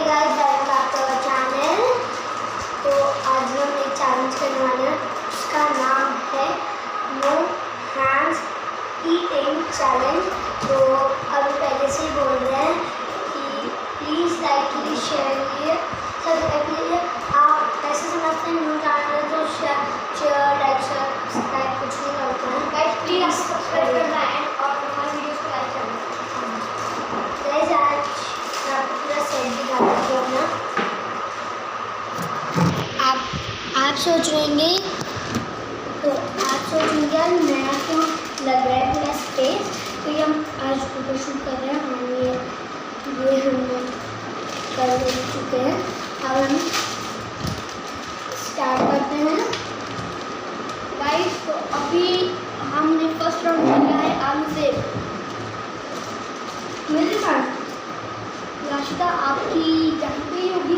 Guys, welcome back to our channel. तो आज हम एक चैलेंज करने वाले हैं, उसका नाम है नो हैंड्स ईटिंग चैलेंज। तो अभी पहले से ही बोल रहे हैं कि प्लीज़ लाइक कीजिए, शेयर कीजिए, सब्सक्राइब कीजिए। आप ऐसे समझते हैं न्यू चैनल है तो शेयर लाइक सब्सक्राइब कुछ नहीं करते हैं। गाइस प्लीज़ सब्सक्राइब करना है और हमारे वीडियोस को लाइक करना है। गाइस आज पूरा सेट भी कर रखिए अपना। आप सोच रहे होंगे, तो आप सोच रहे हैं नया क्यों लग रहा है पूरा स्पेस। तो ये हम आज फोटो शूट कर रहे हैं। हम ये हमने कर चुके हैं। अब हम स्टार्ट करते हैं गाइस। तो अभी हमने फर्स्ट राउंड किया है आलू से। मेरे साथ याशिका आपकी कहीं पे होगी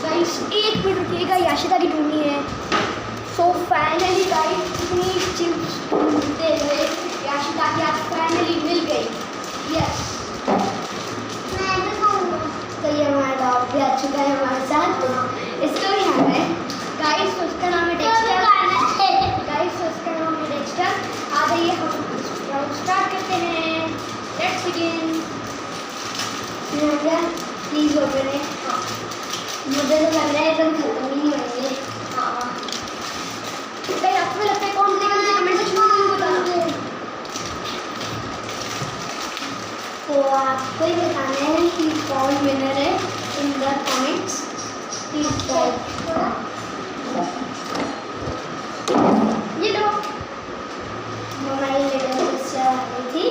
गाइस, एक मिनट रुकिएगा, याशिका की ढूंढनी है। सो फाइनली गाइस इतनी चिप्स ढूंढते हुए याशिका की आज फाइनली मिल गई। यस, मैं भी खाऊंगा। तो ये हमारा डॉग भी आ चुका है हमारे साथ। इसको भी खाना है गाइस। तो उसका नाम है डेक्स्टर। गाइस उसका नाम है डेक्स्टर। आ जाइए हम राउंड स्टार्ट करते हैं। Let's begin. प्लीज ओपन है। मुझे तो लग रहा है एकदम खत्म ही नहीं होंगे। हाँ भाई, आपको लगता है कौन देगा? मुझे कमेंट सेक्शन में बता दो। तो आपको ही बताना है कि कौन विनर है इन द कमेंट्स। प्लीज ये लो, हमारी लिटिल सिस्टर आ गई थी,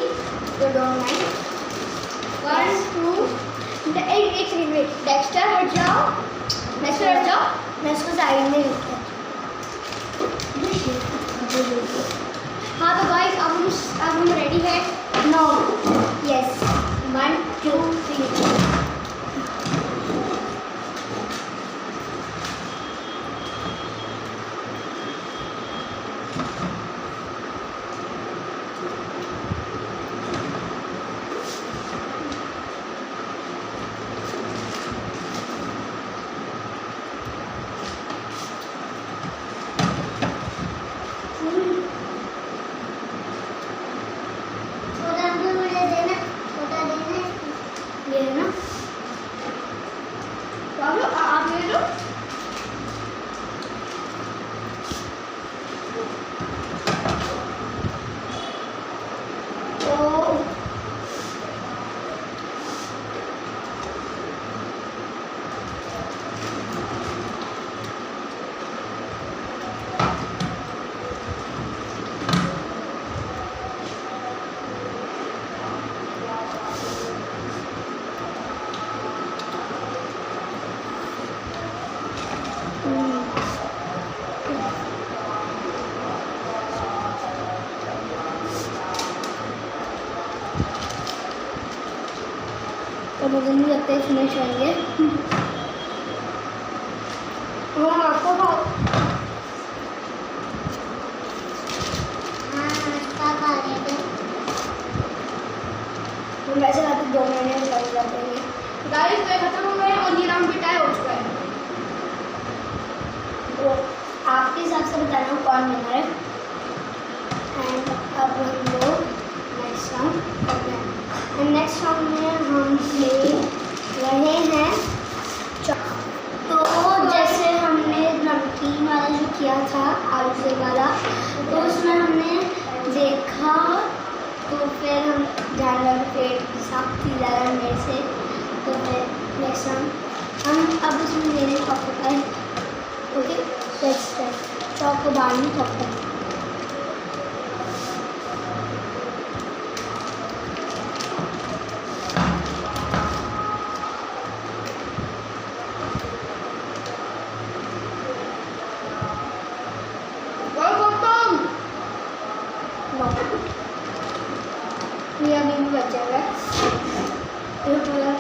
तो डोंट माइंड। 1 2 एक सेकंड वेट। डेक्स्टर हट जाओ, डेक्स्टर हट जाओ। मैं इसको साइड में रखता हूँ। हाँ तो गाइस अब हम रेडी है। No yes 1 2 3। तो मुझे नहीं लगता है फिनिश होंगे। हम आपको हम वैसे खाते 2 महीने निकल जाते हैं। गाइस तो खत्म हो गए और ये राउंड भी टाई हो चुका है। तो आपके हिसाब से बताना कौन विनर है। एंड अब हम लोग नेक्स्ट राउंड करते हैं। नेक्स्ट राउंड में हम ले रहे हैं तो जैसे हमने नमकीन वाला जो किया था आलू से वाला, तो उसमें हमने देखा तो फिर हम जानवर पेट साफ की जा रहा है मेरे से। तो फिर नेक्स्ट राउंड हम अब उसमें ले रहे चॉकलेट। Okay let's start. चॉकोबानी चॉकलेट। ये अभी भी बचेगा। ये पूरा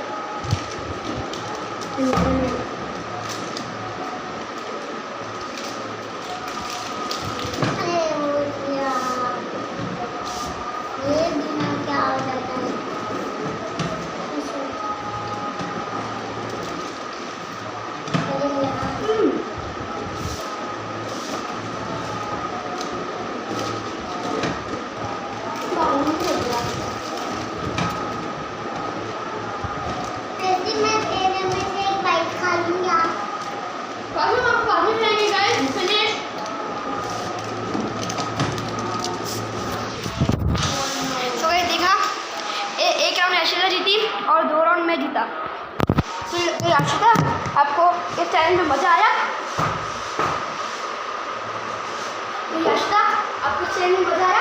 और 2 राउंड मैं जीता। तो याशिका, आपको इस चैलेंज में मज़ा आया? तो याशिका, आपको इस चैलेंज में मज़ा आया?